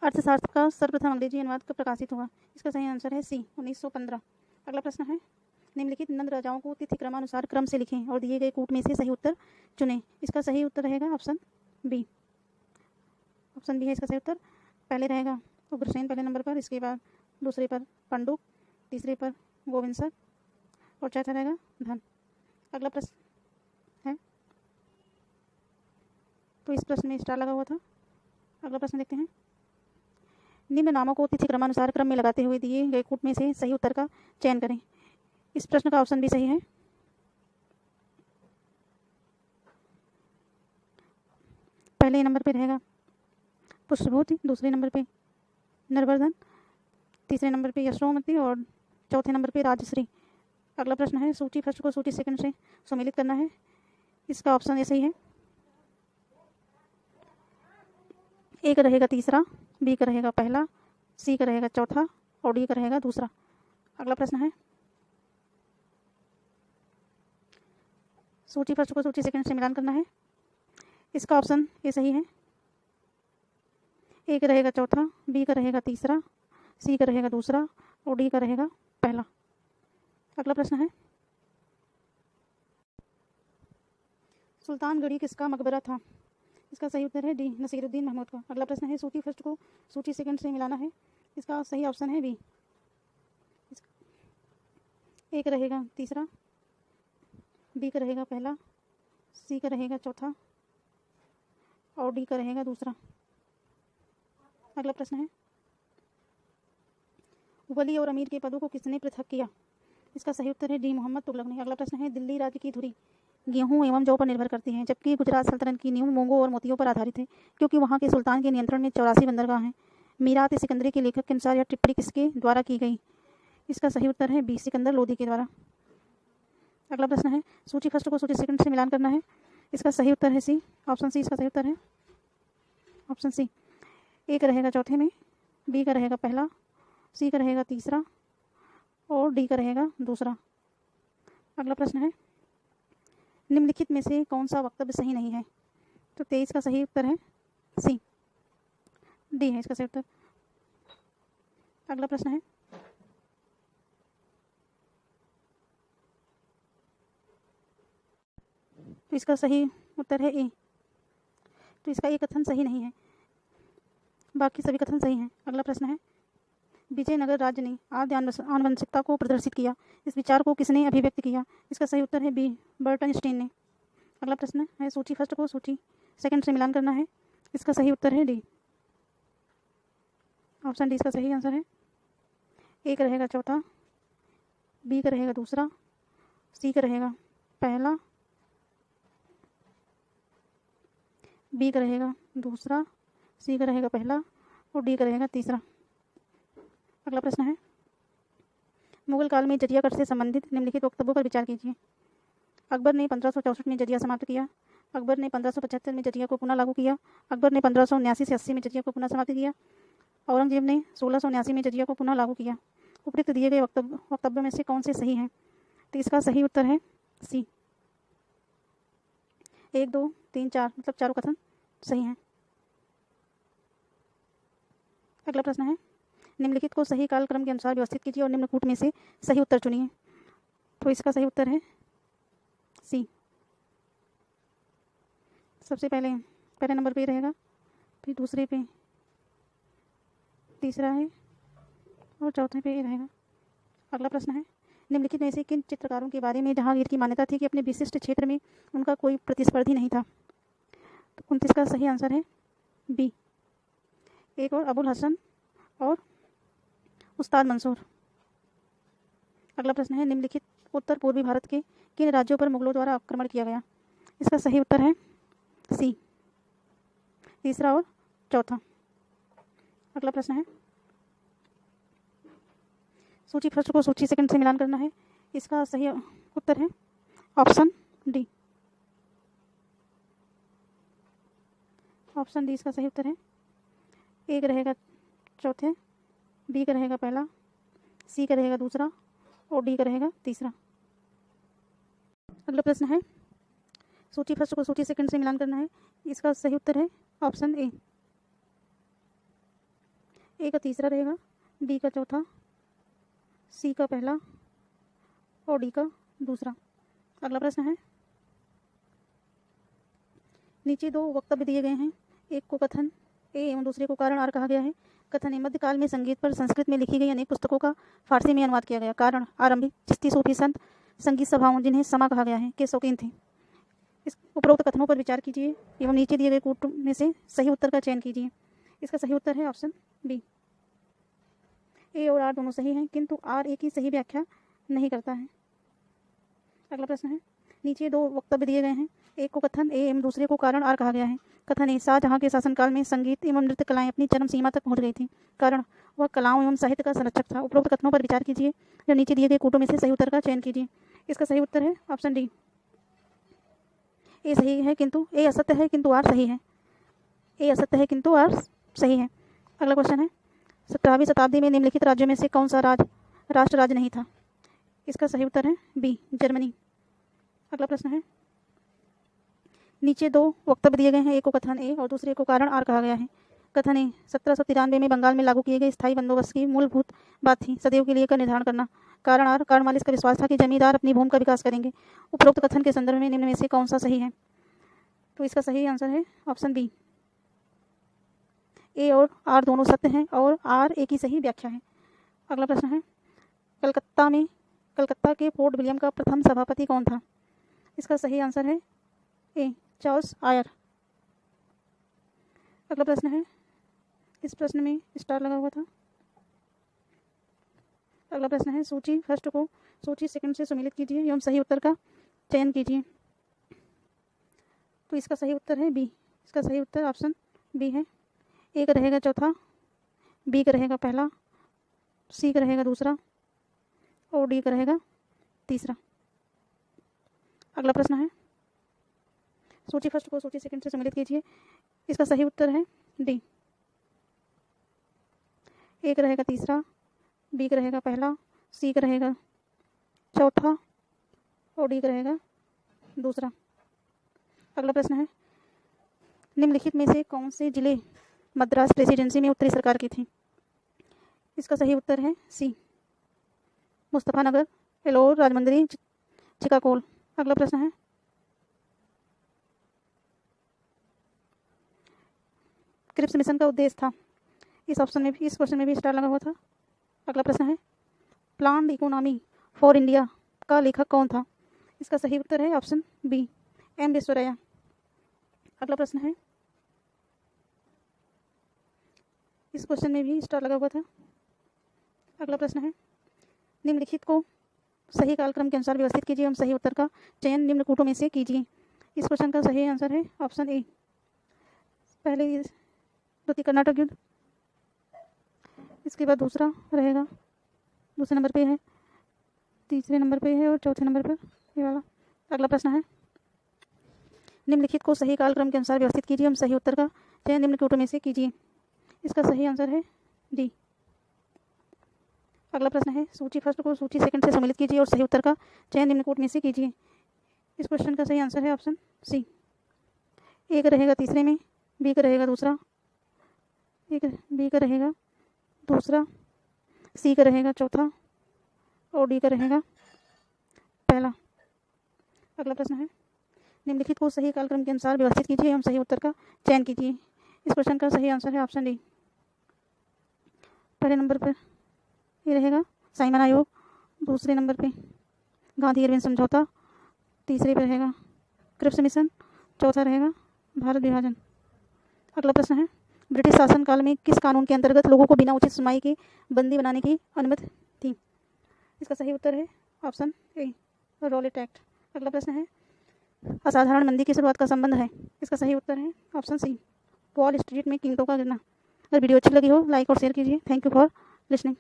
अर्थशास्त्र का सर्वप्रथम अंग्रेजी अनुवाद कब प्रकाशित हुआ? इसका सही आंसर है सी, 1915। अगला प्रश्न है, निम्नलिखित नंद राजाओं को तिथि क्रमानुसार क्रम से लिखें और दिए गए कूट में से सही उत्तर चुनें। इसका सही उत्तर रहेगा ऑप्शन बी। ऑप्शन बी है इसका सही उत्तर। पहले रहेगा उग्रसेन पहले नंबर पर, इसके बाद दूसरे पर पंडुप, तीसरे पर गोविंद और चौथा रहेगा धन। अगला प्रश्न है, तो इस प्रश्न में स्टार लगा हुआ था। अगला प्रश्न देखते हैं, निम्न नामों को तिथि क्रमानुसार क्रम में लगाते हुए दिए गए कूट में से सही उत्तर का चयन करें। इस प्रश्न का ऑप्शन भी सही है। पहले नंबर पे रहेगा पुष्पभूति, दूसरे नंबर पे नरवर्धन, तीसरे नंबर पे यशोमती और चौथे नंबर पे राजश्री। अगला प्रश्न है, सूची फर्स्ट को सूची सेकंड से सम्मिलित करना है। इसका ऑप्शन ऐसे ही है, ए का रहेगा तीसरा, बी का रहेगा पहला, सी का रहेगा चौथा और डी का रहेगा दूसरा। अगला प्रश्न है, सूची फर्स्ट को सूची सेकंड से मिलान करना है। इसका ऑप्शन ये सही है, ए का रहेगा चौथा, बी का रहेगा तीसरा, सी का रहेगा दूसरा और डी का रहेगा पहला। अगला प्रश्न है, सुल्तानगढ़ी किसका मकबरा था? इसका सही उत्तर है डी, नसीरुद्दीन महमूद का। अगला प्रश्न है, सूची फर्स्ट को सूची सेकंड से मिलाना है। इसका सही ऑप्शन है बी। ए का रहेगा तीसरा, बी का रहेगा पहला, सी का रहेगा चौथा और डी का रहेगा दूसरा। अगला प्रश्न है, वली और अमीर के पदों को किसने पृथक किया? इसका सही उत्तर है डी, मोहम्मद तुगलक ने। अगला प्रश्न है, दिल्ली राज्य की धुरी गेहूं एवं जौ पर निर्भर करती है, जबकि गुजरात सल्तनत की नींव मूंगों और मोतियों पर आधारित है, क्योंकि वहां के सुल्तान के नियंत्रण में 84 बंदरगाह हैं। मीरात सिकंदरी के लेखक के अनुसार यह टिप्पणी किसके द्वारा की गई? इसका सही उत्तर है बी, सिकंदर लोदी के द्वारा। अगला प्रश्न है, सूची फर्स्ट को सूची सेकंड से मिलान करना है। इसका सही उत्तर है सी, ऑप्शन सी इसका सही उत्तर है, ऑप्शन सी। ए का रहेगा चौथे में, बी का रहेगा पहला, सी का रहेगा तीसरा और डी का रहेगा दूसरा। अगला प्रश्न है, निम्नलिखित में से कौन सा वक्तव्य सही नहीं है? तो 23 का सही उत्तर है सी, डी है इसका सही उत्तर। अगला प्रश्न है, तो इसका सही उत्तर है ए, तो इसका ये कथन सही नहीं है, बाकी सभी कथन सही हैं। अगला प्रश्न है, विजयनगर राज्य ने आद्य आनुवंशिकता को प्रदर्शित किया, इस विचार को किसने अभिव्यक्त किया? इसका सही उत्तर है बी, बर्टनस्टीन ने। अगला प्रश्न है, सूची फर्स्ट को सूची सेकंड से मिलान करना है। इसका सही उत्तर है डी, ऑप्शन डी इसका सही आंसर है। ए का रहेगा चौथा, बी का रहेगा दूसरा, सी का रहेगा पहला, बी का रहेगा दूसरा, सी का रहेगा पहला और डी का रहेगा तीसरा। अगला प्रश्न है, मुगल काल में जजिया कर से संबंधित निम्नलिखित वक्तव्यों पर विचार कीजिए। अकबर ने 1564 में जजिया समाप्त किया, अकबर ने 1575 में जजिया को पुनः लागू किया, अकबर ने 1579 से 80 में जजिया को पुनः समाप्त किया, औरंगजेब ने 1679 में जजिया को पुनः लागू किया। उपरोक्त दिए गए वक्तव्यों में से कौन से सही हैं? तो इसका सही उत्तर है सी, 1, 2, 3, 4 मतलब चारों कथन सही हैं। अगला प्रश्न है, निम्नलिखित को सही कालक्रम के अनुसार व्यवस्थित कीजिए और निम्न कूट में से सही उत्तर चुनिए। तो इसका सही उत्तर है सी। सबसे पहले नंबर पे रहेगा, फिर दूसरे पे तीसरा है और चौथे पे रहेगा। अगला प्रश्न है, निम्नलिखित में से किन चित्रकारों के बारे में जहांगीर की मान्यता थी कि अपने विशिष्ट क्षेत्र में उनका कोई प्रतिस्पर्धी नहीं था? तो 29 का सही आंसर है बी, एक और अबुल हसन और उस्ताद मंसूर। अगला प्रश्न है, निम्नलिखित उत्तर पूर्वी भारत के किन राज्यों पर मुगलों द्वारा आक्रमण किया गया? इसका सही उत्तर है सी, तीसरा और चौथा। अगला प्रश्न है, सूची फर्स्ट को सूची सेकंड से मिलान करना है। इसका सही उत्तर है ऑप्शन डी, ऑप्शन डी इसका सही उत्तर है। ए का रहेगा चौथे, बी का रहेगा पहला, सी का रहेगा दूसरा और डी का रहेगा तीसरा। अगला प्रश्न है, सूची फर्स्ट को सूची सेकंड से मिलान करना है। इसका सही उत्तर है ऑप्शन ए, ए का तीसरा रहेगा, बी का चौथा, सी का पहला और डी का दूसरा। अगला प्रश्न है, नीचे दो वक्तव्य दिए गए हैं, एक को कथन ए एवं दूसरे को कारण आर कहा गया है। कथन ए, मध्यकाल में संगीत पर संस्कृत में लिखी गई अनेक पुस्तकों का फारसी में अनुवाद किया गया। कारण, आरंभिक चिश्ती सूफी संत संगीत सभाओं, जिन्हें समा कहा गया है, के शौकीन थे। इस उपरोक्त कथनों पर विचार कीजिए एवं नीचे दिए गए कूट में से सही उत्तर का चयन कीजिए। इसका सही उत्तर है ऑप्शन बी। ए और आर दोनों सही हैं, किंतु आर ए की सही व्याख्या नहीं करता है। अगला प्रश्न है, नीचे दो वक्तव्य दिए गए हैं, एक को कथन ए एवं दूसरे को कारण आर कहा गया है। कथन ए, शाहजहां के शासनकाल में संगीत एवं नृत्य कलाएं अपनी चरम सीमा तक पहुंच गई थी। कारण, वह कलाओं एवं साहित्य का संरक्षक था। उपरोक्त कथनों पर विचार कीजिए, जो नीचे दिए गए कूटों में से सही उत्तर का चयन कीजिए। इसका सही उत्तर है ऑप्शन डी। ए सही है किंतु ए असत्य है, किंतु आर सही है। ए असत्य है किंतु आर सही है। अगला क्वेश्चन है, 17वीं शताब्दी में निम्नलिखित राज्यों में से कौन सा राष्ट्र राज्य नहीं था। इसका सही उत्तर है बी, जर्मनी। अगला प्रश्न है, नीचे दो वक्तव्य दिए गए हैं, एक को कथन ए और दूसरे को कारण आर कहा गया है। कथन ए, 1793 में बंगाल में लागू किए गए स्थायी बंदोबस्त की मूलभूत बात थी सदैव के लिए का निर्धारण करना। कारण आर, कारण वाले इसका विश्वास था कि जमींदार अपनी भूमि का विकास करेंगे। उपरोक्त कथन के संदर्भ में निम्न में से कौन सा सही है। तो इसका सही आंसर है ऑप्शन बी। ए और आर दोनों सत्य हैं और आर ए की सही व्याख्या है। अगला प्रश्न है, कलकत्ता के फोर्ट विलियम का प्रथम सभापति कौन था। इसका सही आंसर है ए, चार्ल्स आयर। अगला प्रश्न है, इस प्रश्न में स्टार लगा हुआ था। अगला प्रश्न है, सूची फर्स्ट को सूची सेकंड से सम्मिलित कीजिए एवं सही उत्तर का चयन कीजिए। तो इसका सही उत्तर है बी। इसका सही उत्तर ऑप्शन बी है। ए का रहेगा चौथा, बी का रहेगा पहला, सी का रहेगा दूसरा और डी का रहेगा तीसरा। अगला प्रश्न है, सूची फर्स्ट को सूची सेकंड से सम्मिलित कीजिए। इसका सही उत्तर है डी। ए का रहेगा तीसरा, बी का रहेगा पहला, सी का रहेगा चौथा और डी का रहेगा दूसरा। अगला प्रश्न है, निम्नलिखित में से कौन से जिले मद्रास प्रेसिडेंसी में उत्तरी सरकार की थी। इसका सही उत्तर है सी, मुस्तफानगर, एलोर, राजमंड्री, चिकागोल। अगला प्रश्न है, क्रिप्स मिशन का उद्देश्य था। इस क्वेश्चन में भी स्टार लगा हुआ था। अगला प्रश्न है, प्लान्ड इकोनॉमी फॉर इंडिया का लेखक कौन था। इसका सही उत्तर है ऑप्शन बी, एम विश्वेश्वरैया। अगला प्रश्न है, इस क्वेश्चन में भी स्टार लगा हुआ था। अगला प्रश्न है, निम्नलिखित को सही कालक्रम के अनुसार व्यवस्थित कीजिए एवं सही उत्तर का चयन निम्न कूटों में से कीजिए। इस क्वेश्चन का सही आंसर है ऑप्शन ए। पहले द्वितीय कर्नाटक युद्ध, इसके बाद दूसरा रहेगा, दूसरे नंबर पे है, तीसरे नंबर पे है और चौथे नंबर पर ये वाला। अगला प्रश्न है, निम्नलिखित को सही कालक्रम के अनुसार व्यवस्थित कीजिए एवं सही उत्तर का चयन निम्न कूटों में से कीजिए। इसका सही आंसर है डी। अगला प्रश्न है, सूची फर्स्ट को सूची सेकंड से सम्मिलित कीजिए और सही उत्तर का चयन निम्न कूट में से कीजिए। इस क्वेश्चन का सही आंसर है ऑप्शन सी। ए का रहेगा तीसरे में, बी का रहेगा दूसरा, बी का रहेगा दूसरा, सी का रहेगा चौथा और डी का रहेगा पहला। अगला प्रश्न है, निम्नलिखित को सही कालक्रम के अनुसार व्यवस्थित कीजिए एवं सही उत्तर का चयन कीजिए। इस क्वेश्चन का सही आंसर है ऑप्शन डी। पहले नंबर पर ये रहेगा साइमन आयोग, दूसरे नंबर पे गांधी अरविंद समझौता, तीसरे पे रहेगा क्रिप्स मिशन, चौथा रहेगा भारत विभाजन। अगला प्रश्न है, ब्रिटिश शासनकाल में किस कानून के अंतर्गत लोगों को बिना उचित सुनवाई के बंदी बनाने की अनुमति थी। इसका सही उत्तर है ऑप्शन ए, रॉलेट एक्ट। अगला प्रश्न है, असाधारण मंदी की शुरुआत का संबंध है। इसका सही उत्तर है ऑप्शन सी, वॉल स्ट्रीट में कीमतों का गिरना। अगर वीडियो अच्छी लगी हो लाइक और शेयर कीजिए। Thank you for listening.